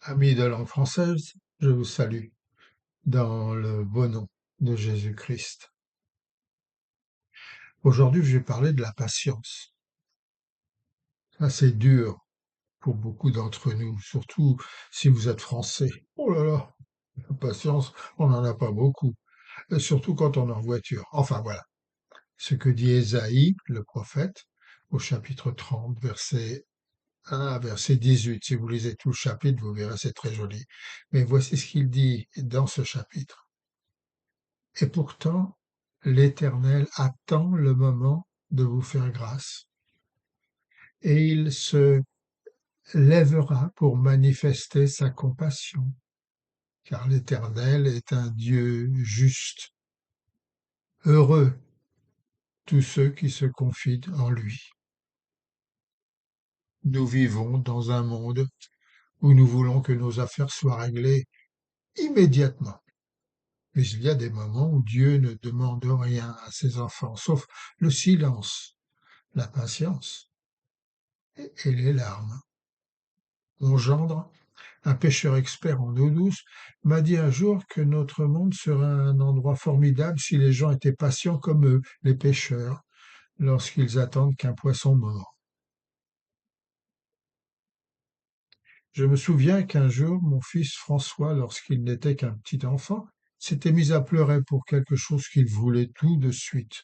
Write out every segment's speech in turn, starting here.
Amis de langue française, je vous salue dans le beau nom de Jésus-Christ. Aujourd'hui, je vais parler de la patience. Ça, c'est dur pour beaucoup d'entre nous, surtout si vous êtes français. Oh là là, la patience, on n'en a pas beaucoup, et surtout quand on est en voiture. Enfin voilà, ce que dit Ésaïe, le prophète, au chapitre 30, verset 1 à verset 18. Si vous lisez tout le chapitre, vous verrez, c'est très joli. Mais voici ce qu'il dit dans ce chapitre. Et pourtant, l'Éternel attend le moment de vous faire grâce, et il se lèvera pour manifester sa compassion, car l'Éternel est un Dieu juste. Heureux tous ceux qui se confient en lui. Nous vivons dans un monde où nous voulons que nos affaires soient réglées immédiatement. Mais il y a des moments où Dieu ne demande rien à ses enfants, sauf le silence, la patience et les larmes. Mon gendre, un pêcheur expert en eau douce, m'a dit un jour que notre monde serait un endroit formidable si les gens étaient patients comme eux, les pêcheurs, lorsqu'ils attendent qu'un poisson mord. Je me souviens qu'un jour, mon fils François, lorsqu'il n'était qu'un petit enfant, s'était mis à pleurer pour quelque chose qu'il voulait tout de suite.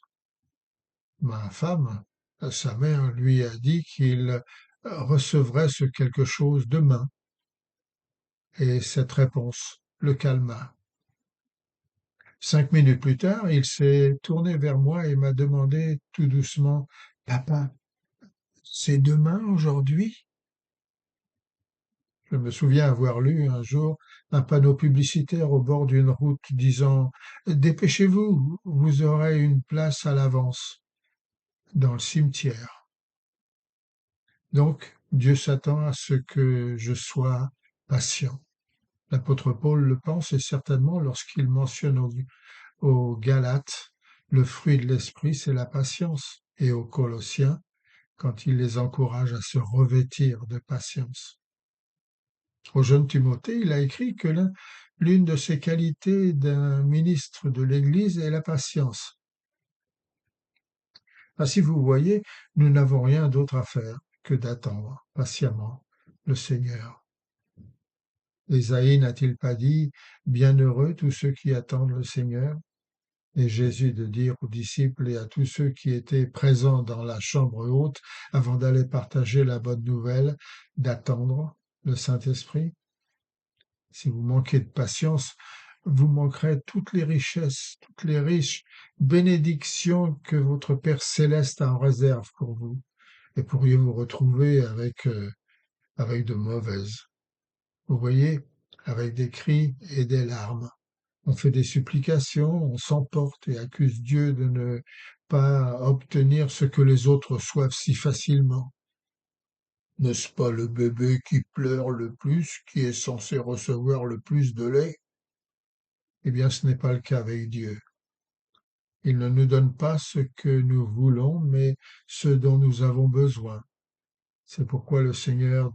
Ma femme, sa mère, lui a dit qu'il recevrait ce quelque chose demain, et cette réponse le calma. 5 minutes plus tard, il s'est tourné vers moi et m'a demandé tout doucement: «Papa, c'est demain aujourd'hui?» Je me souviens avoir lu un jour un panneau publicitaire au bord d'une route disant: «Dépêchez-vous, vous aurez une place à l'avance dans le cimetière». Donc, Dieu s'attend à ce que je sois patient. L'apôtre Paul le pense, et certainement lorsqu'il mentionne aux Galates, le fruit de l'esprit, c'est la patience, et aux Colossiens, quand il les encourage à se revêtir de patience. Au jeune Timothée, il a écrit que l'une de ses qualités d'un ministre de l'Église est la patience. Ainsi, vous voyez, nous n'avons rien d'autre à faire que d'attendre patiemment le Seigneur. Ésaïe n'a-t-il pas dit: «Bienheureux tous ceux qui attendent le Seigneur», et Jésus de dire aux disciples et à tous ceux qui étaient présents dans la chambre haute avant d'aller partager la bonne nouvelle, d'attendre le Saint-Esprit? Si vous manquez de patience, vous manquerez toutes les richesses, toutes les riches bénédictions que votre Père céleste a en réserve pour vous, et pourriez vous retrouver avec de mauvaises. Vous voyez, avec des cris et des larmes. On fait des supplications, on s'emporte et accuse Dieu de ne pas obtenir ce que les autres reçoivent si facilement. N'est-ce pas le bébé qui pleure le plus qui est censé recevoir le plus de lait? Eh bien, ce n'est pas le cas avec Dieu. Il ne nous donne pas ce que nous voulons, mais ce dont nous avons besoin. C'est pourquoi le Seigneur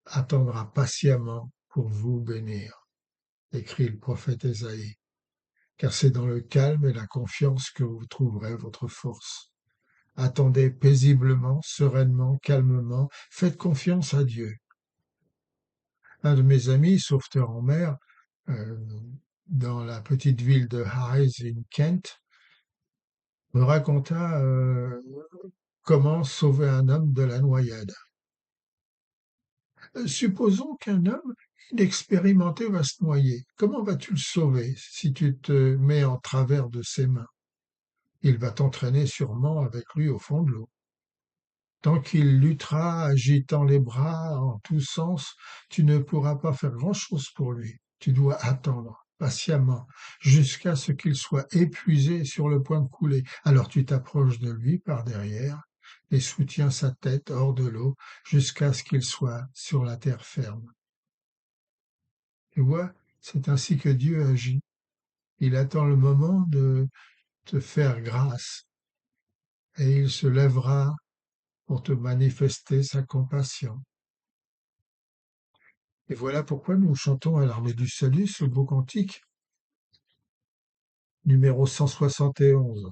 attendra patiemment pour vous bénir, écrit le prophète Ésaïe. Car c'est dans le calme et la confiance que vous trouverez votre force. Attendez paisiblement, sereinement, calmement, faites confiance à Dieu. Un de mes amis, sauveteur en mer, euh, dans la petite ville de Hayes in Kent, me raconta comment sauver un homme de la noyade. Supposons qu'un homme inexpérimenté va se noyer. Comment vas-tu le sauver si tu te mets en travers de ses mains? Il va t'entraîner sûrement avec lui au fond de l'eau. Tant qu'il luttera, agitant les bras en tous sens, tu ne pourras pas faire grand-chose pour lui. Tu dois attendre patiemment jusqu'à ce qu'il soit épuisé et sur le point de couler. Alors tu t'approches de lui par derrière et soutiens sa tête hors de l'eau jusqu'à ce qu'il soit sur la terre ferme. Tu vois, c'est ainsi que Dieu agit. Il attend le moment de te faire grâce et il se lèvera pour te manifester sa compassion. Et voilà pourquoi nous chantons à l'Armée du Salut ce beau cantique, numéro 171.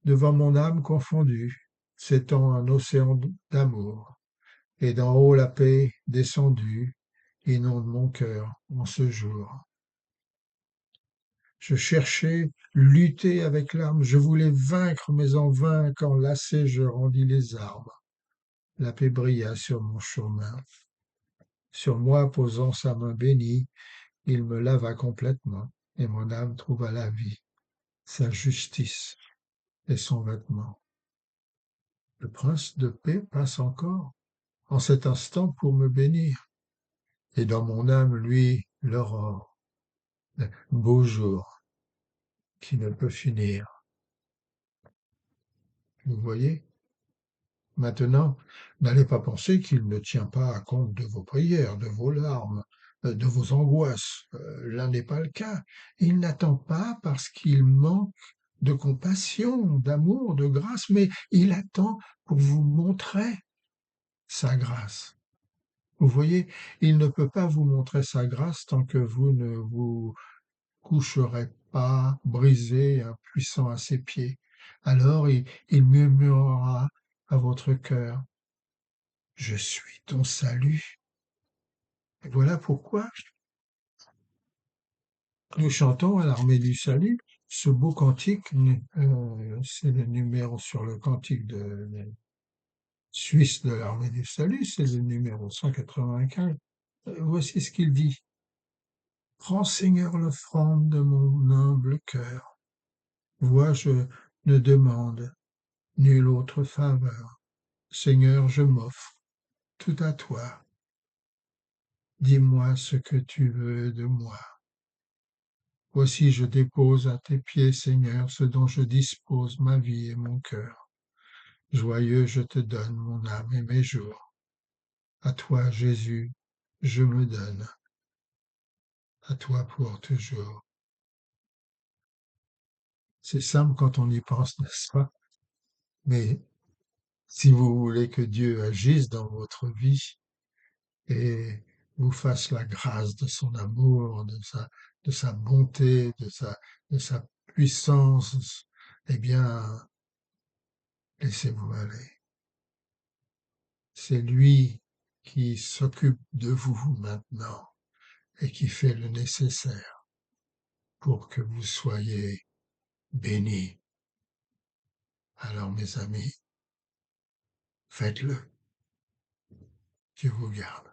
Devant mon âme confondue, s'étend un océan d'amour, et d'en haut la paix descendue inonde mon cœur en ce jour. Je cherchais, lutter avec l'arme, je voulais vaincre, mais en vain, quand lassé je rendis les armes. La paix brilla sur mon chemin. Sur moi posant sa main bénie, il me lava complètement, et mon âme trouva la vie, sa justice et son vêtement. Le prince de paix passe encore en cet instant pour me bénir, et dans mon âme, lui, l'aurore, le beau jour qui ne peut finir. Vous voyez? Maintenant, n'allez pas penser qu'il ne tient pas compte de vos prières, de vos larmes, de vos angoisses. Là n'est pas le cas. Il n'attend pas parce qu'il manque de compassion, d'amour, de grâce, mais il attend pour vous montrer sa grâce. Vous voyez, il ne peut pas vous montrer sa grâce tant que vous ne vous coucherez pas brisé, impuissant à ses pieds. Alors il murmurera à votre cœur, je suis ton salut. Et voilà pourquoi nous chantons à l'Armée du Salut ce beau cantique, c'est le numéro sur le cantique suisse de l'Armée du Salut, c'est le numéro 195. Voici ce qu'il dit. Prends Seigneur l'offrande de mon humble cœur. Vois, je ne demande nulle autre faveur. Seigneur, je m'offre tout à toi. Dis-moi ce que tu veux de moi. Voici, je dépose à tes pieds, Seigneur, ce dont je dispose ma vie et mon cœur. Joyeux, je te donne mon âme et mes jours. À toi, Jésus, je me donne. À toi pour toujours. C'est simple quand on y pense, n'est-ce pas? Mais si vous voulez que Dieu agisse dans votre vie et vous fasse la grâce de son amour, de sa bonté, de sa puissance, eh bien, laissez-vous aller. C'est lui qui s'occupe de vous maintenant et qui fait le nécessaire pour que vous soyez bénis. Alors, mes amis, faites-le. Dieu vous garde.